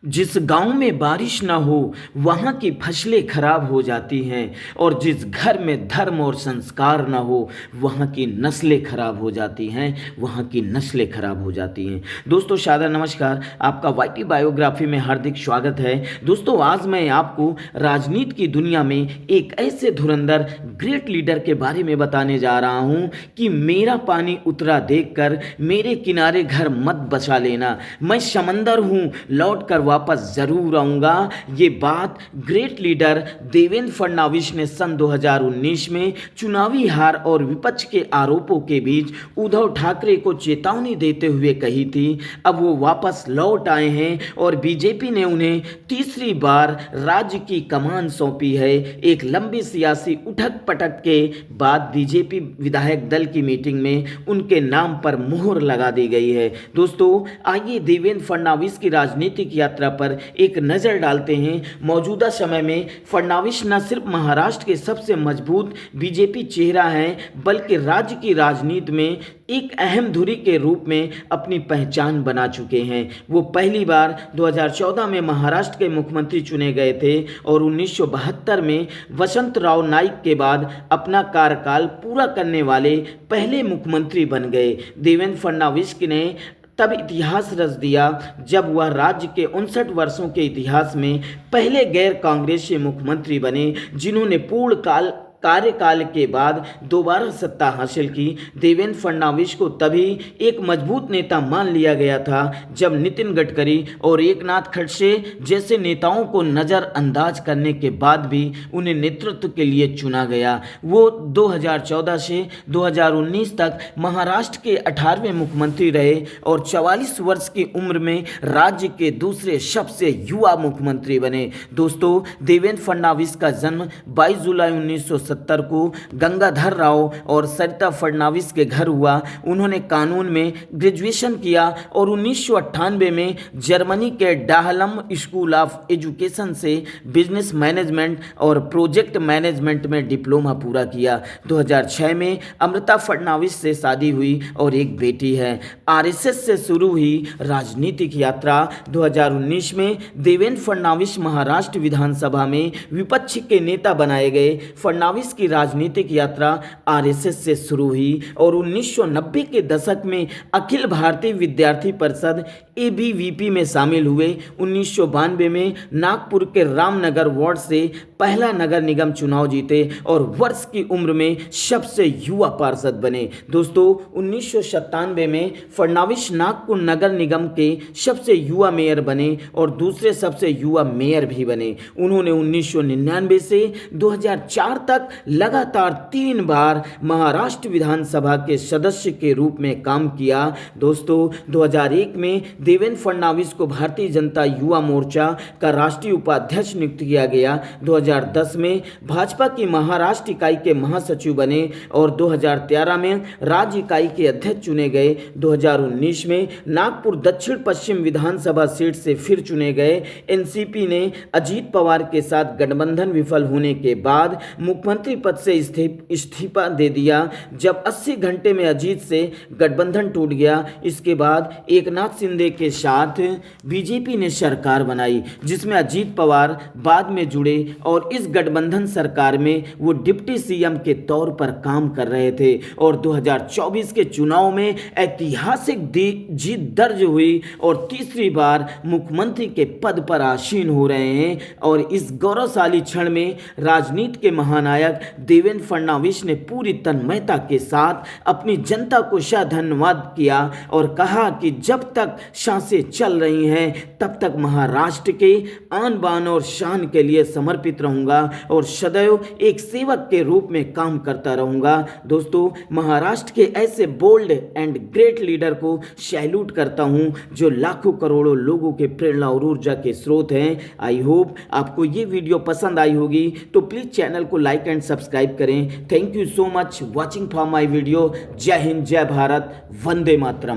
जिस गांव में बारिश ना हो वहाँ की फसलें खराब हो जाती हैं और जिस घर में धर्म और संस्कार ना हो वहाँ की नस्लें खराब हो जाती हैं। वहाँ की नस्लें खराब हो जाती हैं। दोस्तों शादा नमस्कार, आपका वाईटी बायोग्राफी में हार्दिक स्वागत है। दोस्तों आज मैं आपको राजनीति की दुनिया में एक ऐसे धुरंधर ग्रेट लीडर के बारे में बताने जा रहा हूँ कि मेरा पानी उतरा देखकर मेरे किनारे घर मत बसा लेना, मैं समंदर हूँ, लौट कर वापस जरूर आऊंगा। ये बात ग्रेट लीडर देवेंद्र फडणवीस ने सन 2019 में चुनावी हार और विपक्ष के आरोपों के बीच उद्धव ठाकरे को चेतावनी देते हुए कही थी। अब वो वापस लौट आए हैं और बीजेपी ने उन्हें तीसरी बार राज्य की कमान सौंपी है। एक लंबी सियासी उठक पटक के बाद बीजेपी विधायक दल की मीटिंग में उनके नाम पर मुहर लगा दी गई है। दोस्तों आइए देवेंद्र फडणवीस की राजनीतिक यात्रा पर एक नजर डालते हैं। मौजूदा समय में फडणवीस न सिर्फ महाराष्ट्र के सबसे मजबूत बीजेपी चेहरा हैं बल्कि राज्य की राजनीति में एक अहम धुरी के रूप में अपनी पहचान बना चुके हैं। वो पहली बार 2014 में महाराष्ट्र के मुख्यमंत्री चुने गए थे और 1972 में वसंतराव नाईक के बाद अपना कार्यकाल पूरा करने वाले पहले मुख्यमंत्री बन गए। देवेंद्र फडणवीस ने तब इतिहास रच दिया जब वह राज्य के 59 वर्षों के इतिहास में पहले गैर कांग्रेसी मुख्यमंत्री बने जिन्होंने पूर्ण कार्यकाल के बाद दोबारा सत्ता हासिल की। देवेंद्र फडणवीस को तभी एक मजबूत नेता मान लिया गया था जब नितिन गडकरी और एकनाथ खड़से जैसे नेताओं को नज़रअंदाज करने के बाद भी उन्हें नेतृत्व के लिए चुना गया। वो 2014 से 2019 तक महाराष्ट्र के 18वें मुख्यमंत्री रहे और 44 वर्ष की उम्र में राज्य के दूसरे सबसे युवा मुख्यमंत्री बने। दोस्तों देवेंद्र फडणवीस का जन्म 22 जुलाई 1970 को गंगाधर राव और सरिता फडणवीस के घर हुआ। उन्होंने कानून में ग्रेजुएशन किया और 1998 में जर्मनी के डाहलम स्कूल ऑफ एजुकेशन से बिजनेस मैनेजमेंट और प्रोजेक्ट मैनेजमेंट में डिप्लोमा पूरा किया। 2006 में अमृता फडणवीस से शादी हुई और एक बेटी है। आरएसएस से शुरू हुई राजनीतिक यात्रा 2019 में देवेंद्र फडणवीस महाराष्ट्र विधानसभा में विपक्ष के नेता बनाए गए। फडणवीस की राजनीतिक यात्रा आरएसएस से शुरू हुई और 1990 के दशक में अखिल भारतीय विद्यार्थी परिषद एबीवीपी में शामिल हुए। 1992 में नागपुर के रामनगर वार्ड से पहला नगर निगम चुनाव जीते और वर्ष की उम्र में सबसे युवा पार्षद बने। दोस्तों 1997 में फडणवीस नागपुर नगर निगम के सबसे युवा मेयर बने और दूसरे सबसे युवा मेयर भी बने। उन्होंने 1999 से 2004 तक लगातार 3 बार महाराष्ट्र विधानसभा के सदस्य के रूप में काम किया। दोस्तों 2001 में देवेंद्र फडणवीस को भारतीय जनता युवा मोर्चा का राष्ट्रीय उपाध्यक्ष नियुक्त किया गया। 2010 में भाजपा की महाराष्ट्र इकाई के महासचिव बने और 2013 में राज्य इकाई के अध्यक्ष चुने गए। 2019 में नागपुर दक्षिण पश्चिम विधानसभा सीट से फिर चुने गए। एनसीपी ने अजीत पवार के साथ गठबंधन विफल होने के बाद मुख्यमंत्री पद से इस्तीफा दे दिया। जब 80 घंटे में अजीत से गठबंधन टूट गया, इसके बाद एकनाथ शिंदे के साथ बीजेपी ने सरकार बनाई जिसमें अजीत पवार बाद में जुड़े और इस गठबंधन सरकार में वो डिप्टी सीएम के तौर पर काम कर रहे थे और 2024 के चुनाव में ऐतिहासिक जीत दर्ज हुई और तीसरी बार मुख्यमंत्री के पद पर आसीन हो रहे हैं। और इस गौरवशाली क्षण में राजनीति के महानायक देवेंद्र फडणवीस ने पूरी तन्मयता के साथ अपनी जनता को धन्यवाद किया और कहा कि जब तक सांसें चल रही हैं तब तक महाराष्ट्र के आन बान और शान के लिए समर्पित रहूंगा और सदैव एक सेवक के रूप में काम करता रहूंगा। दोस्तों महाराष्ट्र के ऐसे बोल्ड एंड ग्रेट लीडर को सैल्यूट करता हूं जो लाखों करोड़ों लोगों के प्रेरणा और ऊर्जा के स्रोत हैं। आई होप आपको ये वीडियो पसंद आई होगी, तो प्लीज चैनल को लाइक एंड सब्सक्राइब करें। Thank you so much watching for my video. जय हिंद, जय भारत, वंदे मातरम।